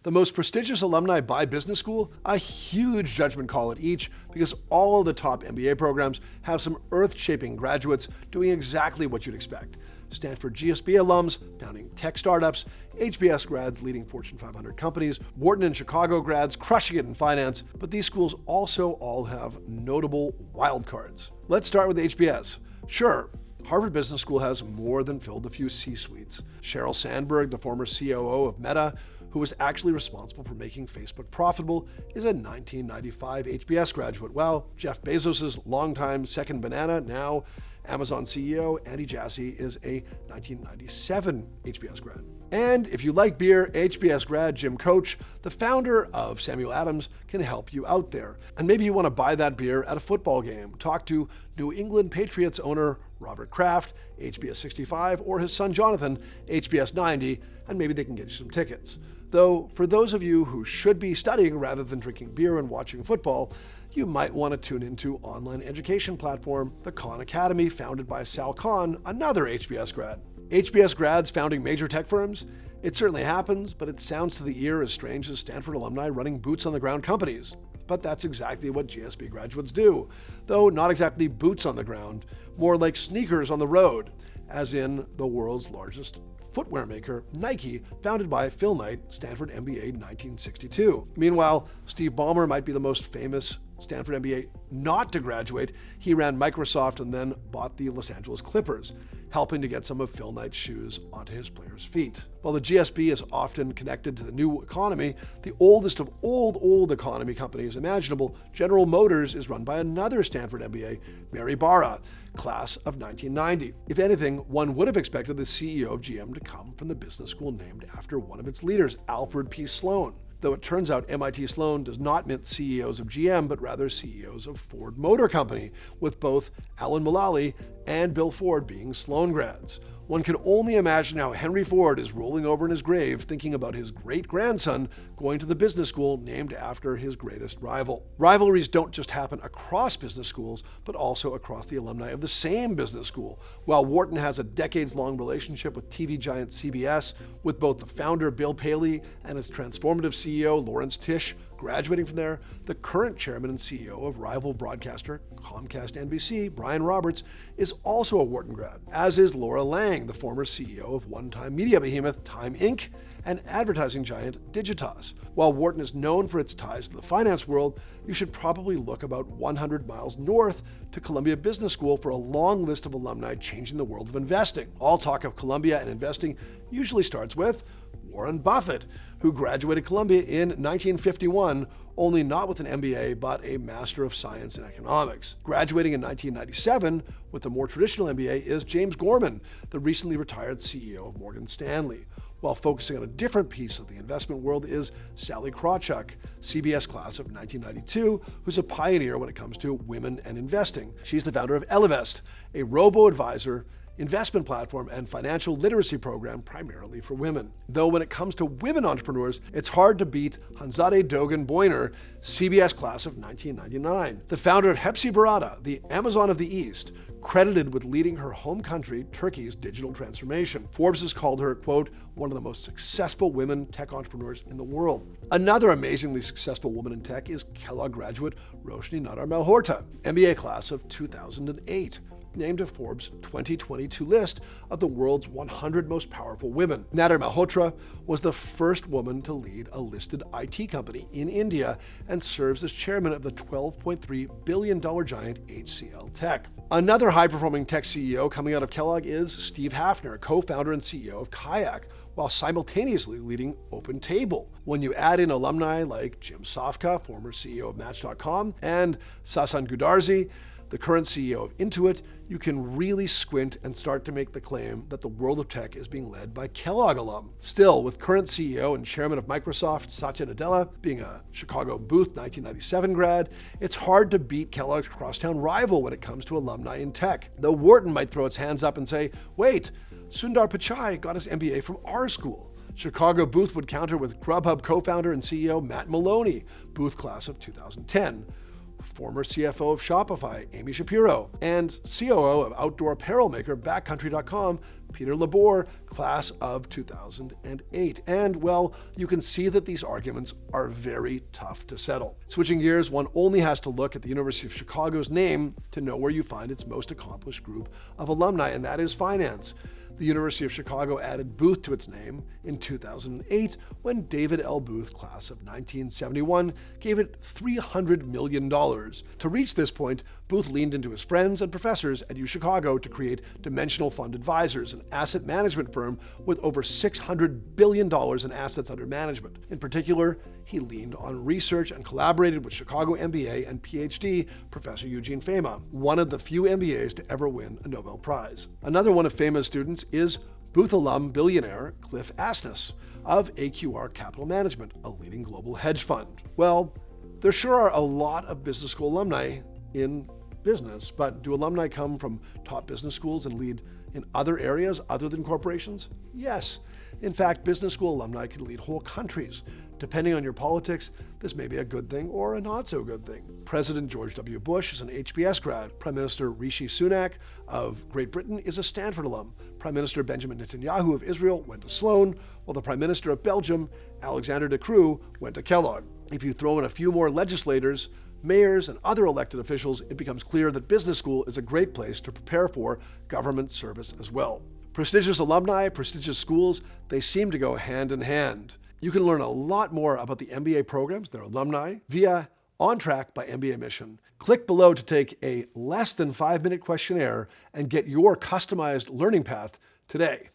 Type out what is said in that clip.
The most prestigious alumni by business school, a huge judgment call at each because all of the top MBA programs have some earth-shaping graduates doing exactly what you'd expect. Stanford GSB alums founding tech startups, HBS grads leading Fortune 500 companies, Wharton and Chicago grads crushing it in finance, but these schools also all have notable wildcards. Let's start with HBS. Sure, Harvard Business School has more than filled a few C-suites. Sheryl Sandberg, the former COO of Meta, who was actually responsible for making Facebook profitable, is a 1995 HBS graduate, while Jeff Bezos' longtime second banana, now Amazon CEO Andy Jassy, is a 1997 HBS grad. And if you like beer, HBS grad Jim Koch, the founder of Samuel Adams, can help you out there. And maybe you want to buy that beer at a football game. Talk to New England Patriots owner Robert Kraft, HBS 65, or his son Jonathan, HBS 90, and maybe they can get you some tickets. Though, for those of you who should be studying rather than drinking beer and watching football, you might want to tune into online education platform, the Khan Academy, founded by Sal Khan, another HBS grad. HBS grads founding major tech firms? It certainly happens, but it sounds to the ear as strange as Stanford alumni running boots-on-the-ground companies. But that's exactly what GSB graduates do, though not exactly boots on the ground, more like sneakers on the road, as in the world's largest footwear maker, Nike, founded by Phil Knight, Stanford MBA in 1962. Meanwhile, Steve Ballmer might be the most famous Stanford MBA not to graduate. He ran Microsoft and then bought the Los Angeles Clippers, helping to get some of Phil Knight's shoes onto his players' feet. While the GSB is often connected to the new economy, the oldest of old economy companies imaginable, General Motors, is run by another Stanford MBA, Mary Barra, class of 1990. If anything, one would have expected the CEO of GM to come from the business school named after one of its leaders, Alfred P. Sloan. Though it turns out MIT Sloan does not mean CEOs of GM, but rather CEOs of Ford Motor Company, with both Alan Mulally and Bill Ford being Sloan grads. One can only imagine how Henry Ford is rolling over in his grave thinking about his great-grandson going to the business school named after his greatest rival. Rivalries don't just happen across business schools, but also across the alumni of the same business school. While Wharton has a decades-long relationship with TV giant CBS, with both the founder Bill Paley and its transformative CEO Lawrence Tisch graduating from there, the current chairman and CEO of rival broadcaster Comcast NBC, Brian Roberts, is also a Wharton grad, as is Laura Lang, the former CEO of one-time media behemoth Time Inc. and advertising giant Digitas. While Wharton is known for its ties to the finance world, you should probably look about 100 miles north to Columbia Business School for a long list of alumni changing the world of investing. All talk of Columbia and investing usually starts with Warren Buffett, who graduated Columbia in 1951, only not with an MBA, but a Master of Science in Economics. Graduating in 1997 with a more traditional MBA is James Gorman, the recently retired CEO of Morgan Stanley. While focusing on a different piece of the investment world is Sally Krawchuk, CBS class of 1992, who's a pioneer when it comes to women and investing. She's the founder of Ellevest, a robo-advisor, investment platform, and financial literacy program primarily for women. Though when it comes to women entrepreneurs, it's hard to beat Hanzade Dogan Boyner, CBS class of 1999. The founder of Hepsi Barada, the Amazon of the East, credited with leading her home country, Turkey's digital transformation. Forbes has called her, quote, one of the most successful women tech entrepreneurs in the world. Another amazingly successful woman in tech is Kellogg graduate Roshni Nadar Malhotra, MBA class of 2008. Named to Forbes' 2022 list of the world's 100 most powerful women. Nadar Malhotra was the first woman to lead a listed IT company in India and serves as chairman of the $12.3 billion giant HCL Tech. Another high-performing tech CEO coming out of Kellogg is Steve Hafner, co-founder and CEO of Kayak, while simultaneously leading OpenTable. When you add in alumni like Jim Sofka, former CEO of Match.com, and Sasan Goodarzi, the current CEO of Intuit, you can really squint and start to make the claim that the world of tech is being led by Kellogg alum. Still, with current CEO and chairman of Microsoft, Satya Nadella, being a Chicago Booth 1997 grad, it's hard to beat Kellogg's crosstown rival when it comes to alumni in tech. Though Wharton might throw its hands up and say, wait, Sundar Pichai got his MBA from our school. Chicago Booth would counter with Grubhub co-founder and CEO Matt Maloney, Booth class of 2010. former CFO of Shopify, Amy Shapiro, and COO of outdoor apparel maker Backcountry.com, Peter Labor, class of 2008. And, well, you can see that these arguments are very tough to settle. Switching gears, one only has to look at the University of Chicago's name to know where you find its most accomplished group of alumni, and that is finance. The University of Chicago added Booth to its name in 2008 when David L. Booth, class of 1971, gave it $300 million. To reach this point, Booth leaned into his friends and professors at UChicago to create Dimensional Fund Advisors, an asset management firm with over $600 billion in assets under management. In particular, he leaned on research and collaborated with Chicago MBA and PhD Professor Eugene Fama, one of the few MBAs to ever win a Nobel Prize. Another one of Fama's students is Booth alum billionaire Cliff Asness of AQR Capital Management, a leading global hedge fund. Well, there sure are a lot of business school alumni in business, but do alumni come from top business schools and lead in other areas other than corporations? Yes. In fact, business school alumni can lead whole countries. Depending on your politics, this may be a good thing or a not so good thing. President George W. Bush is an HBS grad. Prime Minister Rishi Sunak of Great Britain is a Stanford alum. Prime Minister Benjamin Netanyahu of Israel went to Sloan, while the Prime Minister of Belgium, Alexander De Croo, went to Kellogg. If you throw in a few more legislators, mayors, and other elected officials, it becomes clear that business school is a great place to prepare for government service as well. Prestigious alumni, prestigious schools, they seem to go hand in hand. You can learn a lot more about the MBA programs, their alumni, via On Track by mbaMission. Click below to take a less than 5-minute questionnaire and get your customized learning path today.